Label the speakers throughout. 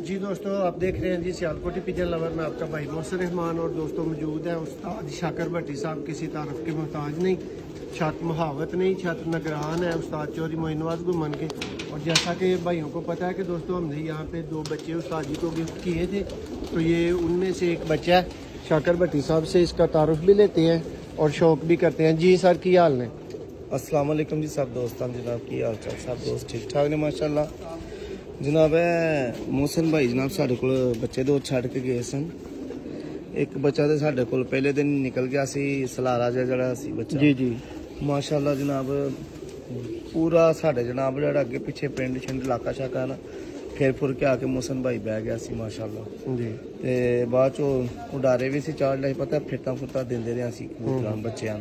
Speaker 1: जी दोस्तों, आप देख रहे हैं जी सियालकोटी पिजन लवर में आपका भाई मोहसिन रहमान। और दोस्तों मौजूद है उस्ताद शाकर भट्टी साहब, किसी तारफ के मोहताज नहीं, छत महावत नहीं, छत नगरान है उस्ताद चौधरी मोइनवाज गुमन के। और जैसा कि भाइयों को पता है कि दोस्तों हमने यहाँ पे 2 बच्चे उस्ताद जी को गिफ्ट किए थे, तो ये उनमें से एक बच्चा है। शाकर भट्टी साहब से इसका तारुफ भी लेते हैं और शौक भी करते हैं। जी सर, की हाल ने?
Speaker 2: अस्सलाम वालेकुम जी सब दोस्तों, जनाब की हाल चाल? सब दोस्त ठीक ठाक ने माशाल्लाह। जनाब मोहसिन भाई जनाब साढ़े को बच्चे 2 छड़ के गए सन। एक बच्चा तो साढ़े को पहले दिन निकल गया सी, सलारा जड़ा सी बच्चा।
Speaker 1: जी जी
Speaker 2: माशाल्लाह जनाब पूरा साढ़े जनाब जड़ा अगे पिछे पिंड छिंड इलाका शाका ना फिर फुर के आके मोहसिन भाई बह गया सी माशाल्लाह
Speaker 1: जी।
Speaker 2: ते बाद चो उडारे भी सी चार लाई पता फिरता फुरता देंदे रहे सी कबूतरां बच्चों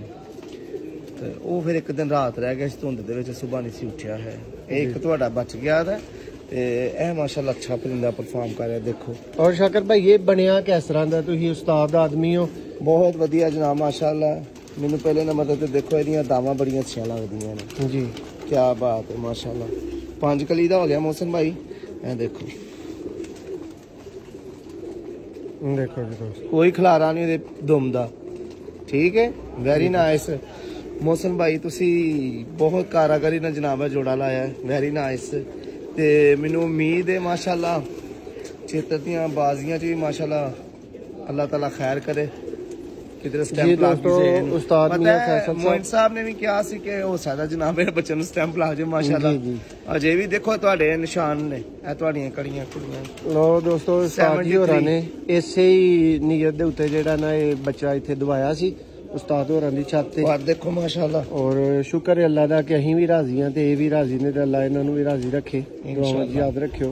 Speaker 2: ते वो फिर एक दिन रात रह गया धुंध दे विच, सुबह नहीं सी उठिया है। एक तुहाडा बच गया था ए माशाल्लाह अच्छा परिंदा परफॉर्म कर रहा देखो।
Speaker 1: और शाकर भाई ये बनया किस तरह का? तुसीं उस्ताद आदमी हो।
Speaker 2: बहुत वधिया जनाब माशाल्लाह। मैनू पहले नंबर ते देखो इहदियां दावां बड़ियां अच्छियां लगदियां ने
Speaker 1: जी।
Speaker 2: क्या बात है माशाल्लाह। 5 कली दा हो गया मोहसिन भाई, ए देखो
Speaker 1: देखो जी दोस्त,
Speaker 2: कोई खलारा नहीं उहदे दुम दा। ठीक है, वेरी नाइस मोहसिन भाई, तुसी बहुत कारागरी ना जनाब है जोड़ा लाया है, वेरी नाइस। ते मैनू उम्मीद है माशाल्लाह चेतर दियां बाजियां च भी माशाल्लाह अल्लाह ताला खैर करे। किधर स्टैंप ला के
Speaker 1: उस्ताद
Speaker 2: मोइन साहब ने भी कहा सी कि हो सकदा जनाब मेरे बच्चे नु स्टैंप ला जाए माशाल्लाह। अजे भी देखो तुहाडे निशान ने, ए तुहाडियां कड़ियां कुड़ियां।
Speaker 1: लो दोस्तों, उस्ताद जी होरां ने इसे ही नीयत दे उत्ते जेड़ा ना ये बच्चा इत्थे दवाया सी उस्ताद होरां दी छत ते।
Speaker 2: और देखो माशाल्लाह,
Speaker 1: और शुक्र है अल्लाह दा कि अहीं भी राजी हां ते ये भी राजी ने, ते अल्लाह इन्हां नूं भी राजी रखे। दुआवां याद रखियो।